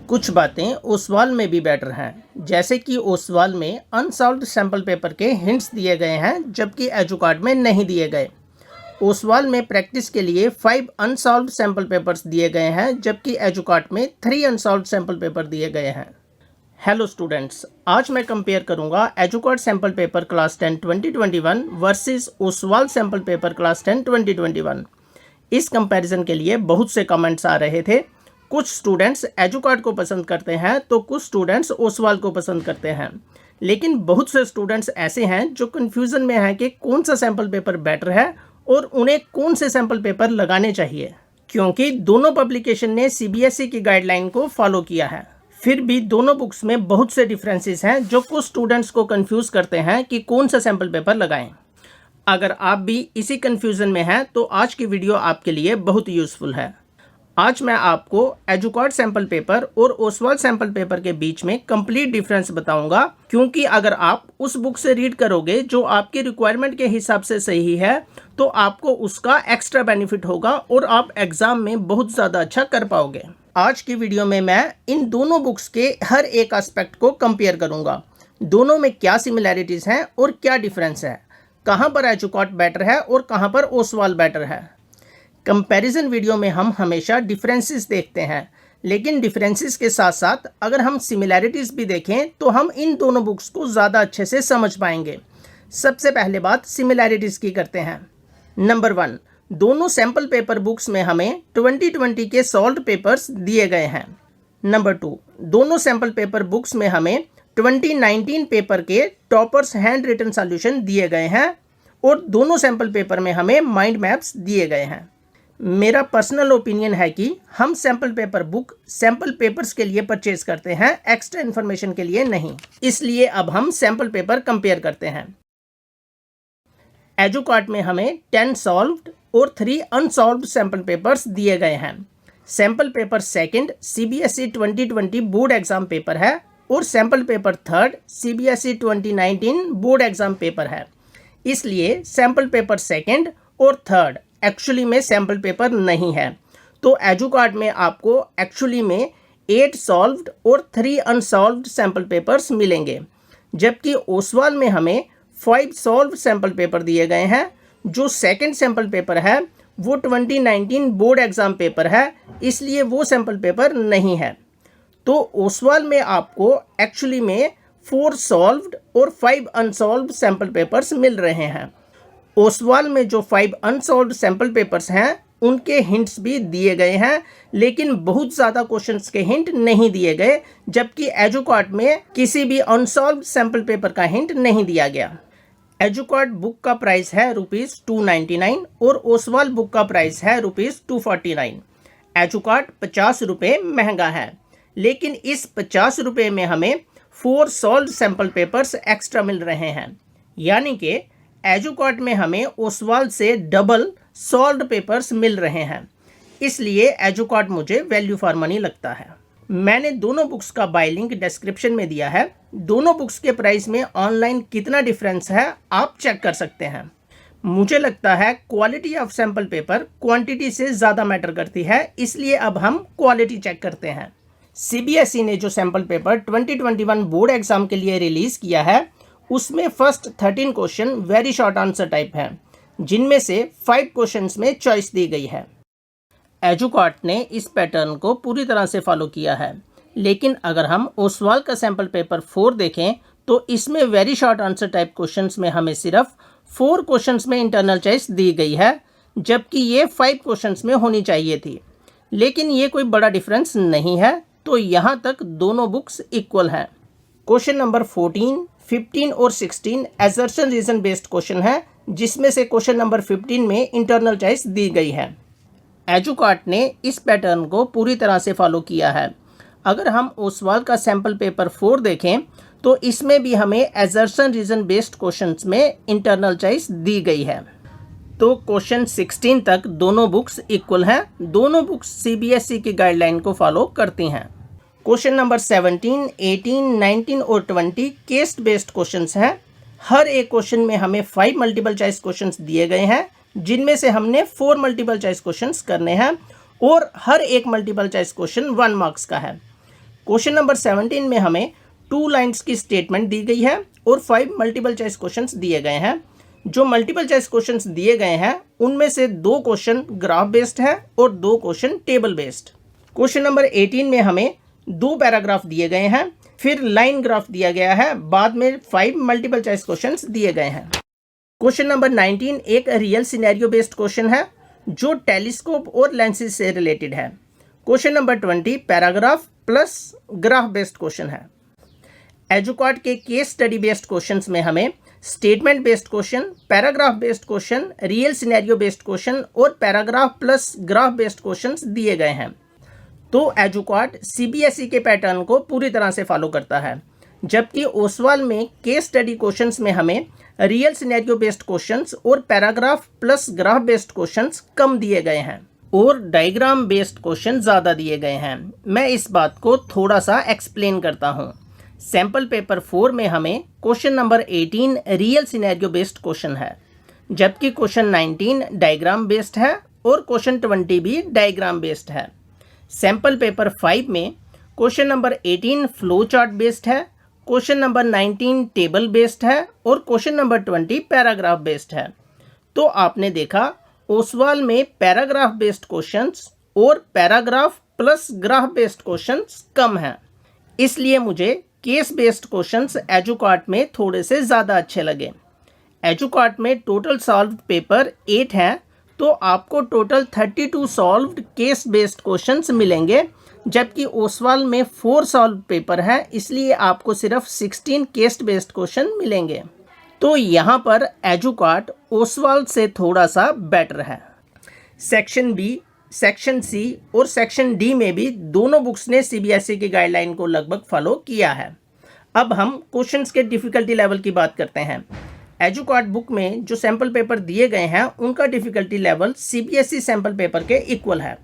कुछ बातें ओसवाल में भी बेटर हैं, जैसे कि ओसवाल में अनसॉल्व्ड सैम्पल पेपर के हिंट्स दिए गए हैं जबकि एजुकार्ड में नहीं दिए गए। ओसवाल में प्रैक्टिस के लिए 5 अनसॉल्व्ड सैम्पल पेपर्स दिए गए हैं जबकि एजुकार्ड में 3 अनसॉल्व्ड सैम्पल पेपर दिए गए हैं। हेलो स्टूडेंट्स, आज मैं कंपेयर करूंगा Educart sample paper class 10 2021 versus Oswal sample paper class 10 2021। इस कंपैरिजन के लिए बहुत से कमेंट्स आ रहे थे। कुछ स्टूडेंट्स एजुकार्ड को पसंद करते हैं तो कुछ स्टूडेंट्स ओसवाल को पसंद करते हैं, लेकिन बहुत से स्टूडेंट्स ऐसे हैं जो कन्फ्यूज़न में हैं कि कौन सा सैम्पल पेपर बेटर है और उन्हें कौन से सैम्पल पेपर लगाने चाहिए, क्योंकि दोनों पब्लिकेशन ने सीबीएसई की गाइडलाइन को फॉलो किया है। फिर भी दोनों बुक्स में बहुत से डिफरेंसेस हैं जो कुछ स्टूडेंट्स को कंफ्यूज करते हैं कि कौन सा सैम्पल पेपर लगाएं। अगर आप भी इसी कंफ्यूजन में हैं तो आज की वीडियो आपके लिए बहुत यूज़फुल है। आज मैं आपको एजुकार्ड सैम्पल पेपर और ओसवाल सैम्पल पेपर के बीच में कंप्लीट डिफरेंस बताऊंगा, क्योंकि अगर आप उस बुक से रीड करोगे जो आपकी रिक्वायरमेंट के हिसाब से सही है तो आपको उसका एक्स्ट्रा बेनिफिट होगा और आप एग्जाम में बहुत ज़्यादा अच्छा कर पाओगे। आज की वीडियो में मैं इन दोनों बुक्स के हर एक एस्पेक्ट को कंपेयर करूंगा। दोनों में क्या सिमिलैरिटीज़ हैं और क्या डिफरेंस है, कहाँ पर एजुकार्ड बेटर है और कहाँ पर ओसवाल बेटर है। कंपैरिजन वीडियो में हम हमेशा डिफरेंसेस देखते हैं, लेकिन डिफरेंसेस के साथ साथ अगर हम सिमिलैरिटीज़ भी देखें तो हम इन दोनों बुक्स को ज़्यादा अच्छे से समझ पाएंगे। सबसे पहले बात सिमिलैरिटीज़ की करते हैं। नंबर 1, दोनों सैम्पल पेपर बुक्स में हमें 2020 के सॉल्व्ड पेपर्स दिए गए हैं। नंबर 2, दोनों सैम्पल पेपर बुक्स में हमें 2019 पेपर के टॉपर्स हैंड रिटन सॉल्यूशन दिए गए हैं और दोनों सैम्पल पेपर में हमें माइंड मैप्स दिए गए हैं। मेरा पर्सनल ओपिनियन है कि हम sample paper book sample papers के लिए परचेज करते हैं, एक्स्ट्रा इन्फॉर्मेशन के लिए नहीं। इसलिए अब हम सैम्पल पेपर कंपेयर करते हैं। एजुकार्ड में हमें 10 सॉल्व्ड और 3 अनसॉल्व्ड सैम्पल पेपर्स दिए गए हैं। Sample paper second CBSE 2020 board exam paper है और sample paper third CBSE 2019 board exam paper है। इसलिए सैम्पल पेपर सेकंड और थर्ड एक्चुअली में सैम्पल पेपर नहीं है। तो एजुकार्ड में आपको एक्चुअली में 8 सॉल्व्ड और 3 अनसॉल्व्ड सैम्पल पेपर्स मिलेंगे, जबकि ओसवाल में हमें 5 सॉल्व्ड सैम्पल पेपर दिए गए हैं। जो सेकंड सैम्पल पेपर है वो 2019 बोर्ड एग्जाम पेपर है, इसलिए वो सैम्पल पेपर नहीं है। तो ओसवाल में आपको एक्चुअली में 4 सॉल्व्ड और 5 अनसॉल्व्ड सैम्पल पेपर्स मिल रहे हैं। ओसवाल में जो 5 अनसॉल्व्ड सैम्पल पेपर्स हैं उनके हिंट्स भी दिए गए हैं, लेकिन बहुत ज़्यादा क्वेश्चंस के हिंट नहीं दिए गए, जबकि एजुकार्ड में किसी भी अनसॉल्व्ड सैम्पल पेपर का हिंट नहीं दिया गया। एजुकार्ड बुक का प्राइस है ₹299 और ओसवाल बुक का प्राइस है ₹249। एजुकार्ड 50 रुपये महंगा है, लेकिन इस 50 रुपये में हमें 4 सॉल्व्ड सैम्पल पेपर्स एक्स्ट्रा मिल रहे हैं, यानी कि एजुकार्ड में हमें ओसवाल से डबल सॉल्व्ड पेपर्स मिल रहे हैं। इसलिए एजुकार्ड मुझे वैल्यू फॉर मनी लगता है। मैंने दोनों बुक्स का बाय लिंक डिस्क्रिप्शन में दिया है। दोनों बुक्स के प्राइस में ऑनलाइन कितना डिफरेंस है आप चेक कर सकते हैं। मुझे लगता है quality of sample paper quantity से ज़्यादा मैटर करती है, इसलिए अब हम क्वालिटी चेक करते हैं। सीबीएसई ने जो सैम्पल पेपर 2021 बोर्ड एग्जाम के लिए रिलीज़ किया है उसमें first 13 question very short answer type हैं, जिनमें से 5 क्वेश्चंस में चॉइस दी गई है। एजुकार्ड ने इस पैटर्न को पूरी तरह से फॉलो किया है, लेकिन अगर हम ओसवाल का सैम्पल पेपर 4 देखें तो इसमें very short answer type questions में हमें सिर्फ 4 क्वेश्चंस में इंटरनल चॉइस दी गई है, जबकि ये 5 क्वेश्चंस में होनी चाहिए थी। लेकिन ये कोई बड़ा डिफरेंस नहीं है, तो यहाँ तक दोनों बुक्स इक्वल हैं। क्वेश्चन नंबर 14, 15 और 16 असर्शन रीजन बेस्ड क्वेश्चन है, जिसमें से क्वेश्चन नंबर 15 में इंटरनल चॉइस दी गई है। एजुकार्ड ने इस पैटर्न को पूरी तरह से फॉलो किया है। अगर हम ओसवाल का सैम्पल पेपर 4 देखें तो इसमें भी हमें असर्शन रीजन बेस्ड क्वेश्चंस में इंटरनल चॉइस दी गई है। तो क्वेश्चन 16 तक दोनों बुक्स इक्वल हैं। दोनों बुक्स सीबीएसई की गाइडलाइन को फॉलो करती हैं। क्वेश्चन नंबर 17, 18, 19 और 20 केस बेस्ड क्वेश्चंस हैं। हर एक क्वेश्चन में हमें 5 मल्टीपल चॉइस क्वेश्चंस दिए गए हैं, जिनमें से हमने 4 मल्टीपल चॉइस क्वेश्चंस करने हैं और हर एक मल्टीपल चॉइस क्वेश्चन 1 मार्क्स का है। क्वेश्चन नंबर 17 में हमें 2 लाइन्स की स्टेटमेंट दी गई है और 5 मल्टीपल चॉइस क्वेश्चंस दिए गए हैं। जो मल्टीपल चॉइस क्वेश्चंस दिए गए हैं उनमें से 2 क्वेश्चन ग्राफ बेस्ड है और 2 question table based. Question number 18 में हमें 2 पैराग्राफ दिए गए हैं, फिर लाइन ग्राफ दिया गया है, बाद में 5 मल्टीपल चॉइस क्वेश्चंस दिए गए हैं। क्वेश्चन नंबर 19 एक रियल सिनेरियो बेस्ड क्वेश्चन है जो टेलीस्कोप और लेंसेज से रिलेटेड है। Question number 20 paragraph plus graph based question है। एजुकार्ड के केस स्टडी बेस्ड क्वेश्चंस में हमें statement based question, paragraph based question, real scenario based question और paragraph plus graph based questions दिए गए हैं। तो एजुकार्ड सीबीएसई के पैटर्न को पूरी तरह से फॉलो करता है, जबकि ओसवाल में केस स्टडी क्वेश्चंस में हमें रियल सिनेरियो बेस्ड क्वेश्चंस और paragraph plus graph based questions कम दिए गए हैं और डायग्राम बेस्ड क्वेश्चन ज़्यादा दिए गए हैं। मैं इस बात को थोड़ा सा एक्सप्लेन करता हूँ। सैम्पल पेपर 4 में हमें question number 18 real scenario based question है, जबकि क्वेश्चन 19 डायग्राम बेस्ड है और क्वेश्चन 20 भी डायग्राम बेस्ड है। सैम्पल पेपर 5 में question number 18 flow chart based है, क्वेश्चन नंबर 19 टेबल बेस्ड है और क्वेश्चन नंबर 20 पैराग्राफ बेस्ड है। तो आपने देखा ओसवाल में पैराग्राफ बेस्ड क्वेश्चंस और paragraph plus graph based questions कम हैं, इसलिए मुझे केस बेस्ड क्वेश्चंस एजुकार्ड में थोड़े से ज़्यादा अच्छे लगे। एजुकार्ड में टोटल सॉल्व्ड पेपर 8 हैं, तो आपको total 32 solved case based questions मिलेंगे, जबकि ओसवाल में 4 सॉल्व्ड पेपर है, इसलिए आपको सिर्फ 16 केस बेस्ड क्वेश्चन मिलेंगे। तो यहाँ पर एजुकार्ड ओसवाल से थोड़ा सा बेटर है। सेक्शन बी, सेक्शन सी और सेक्शन डी में भी दोनों बुक्स ने सीबीएसई की गाइडलाइन को लगभग फॉलो किया है। अब हम क्वेश्चंस के डिफ़िकल्टी लेवल की बात करते हैं। एजुकार्ड बुक में जो सैम्पल पेपर दिए गए हैं उनका difficulty level CBSE sample paper के इक्वल है।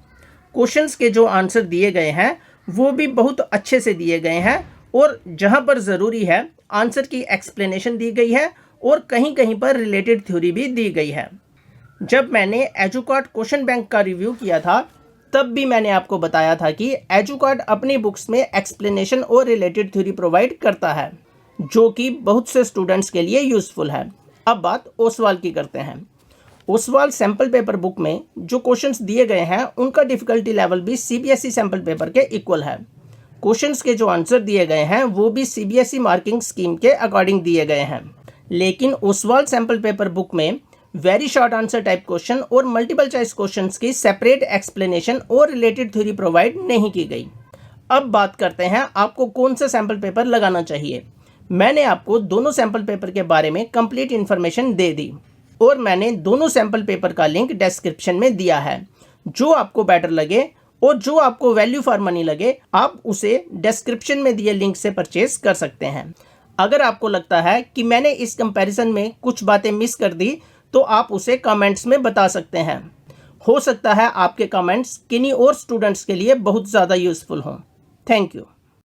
क्वेश्चंस के जो आंसर दिए गए हैं वो भी बहुत अच्छे से दिए गए हैं और जहाँ पर ज़रूरी है आंसर की एक्सप्लेनेशन दी गई है और कहीं कहीं पर रिलेटेड थ्योरी भी दी गई है। जब मैंने एजुकार्ड क्वेश्चन बैंक का रिव्यू किया था तब भी मैंने आपको बताया था कि एजुकार्ड अपनी बुक्स में एक्सप्लेनेशन और रिलेटेड थ्योरी प्रोवाइड करता है, जो कि बहुत से स्टूडेंट्स के लिए यूज़फुल है। अब बात ओसवाल की करते हैं। ओसवाल सैम्पल पेपर बुक में जो क्वेश्चंस दिए गए हैं उनका डिफ़िकल्टी लेवल भी सीबीएसई सैम्पल पेपर के इक्वल है। क्वेश्चंस के जो आंसर दिए गए हैं वो भी सीबीएसई मार्किंग स्कीम के अकॉर्डिंग दिए गए हैं, लेकिन ओसवाल सैम्पल पेपर बुक में very short answer type question और मल्टीपल चॉइस क्वेश्चंस की सेपरेट एक्सप्लेनेशन और रिलेटेड थ्योरी प्रोवाइड नहीं की गई। अब बात करते हैं आपको कौन सा सैम्पल पेपर लगाना चाहिए। मैंने आपको दोनों सैम्पल पेपर के बारे में कंप्लीट इन्फॉर्मेशन दे दी और मैंने दोनों सैम्पल पेपर का लिंक डिस्क्रिप्शन में दिया है। जो आपको बेटर लगे और जो आपको वैल्यू फॉर मनी लगे आप उसे डिस्क्रिप्शन में दिए लिंक से परचेज कर सकते हैं। अगर आपको लगता है कि मैंने इस कंपैरिजन में कुछ बातें मिस कर दी तो आप उसे कमेंट्स में बता सकते हैं। हो सकता है आपके कमेंट्स किन्हीं और स्टूडेंट्स के लिए बहुत ज़्यादा यूज़फुल हों। Thank you.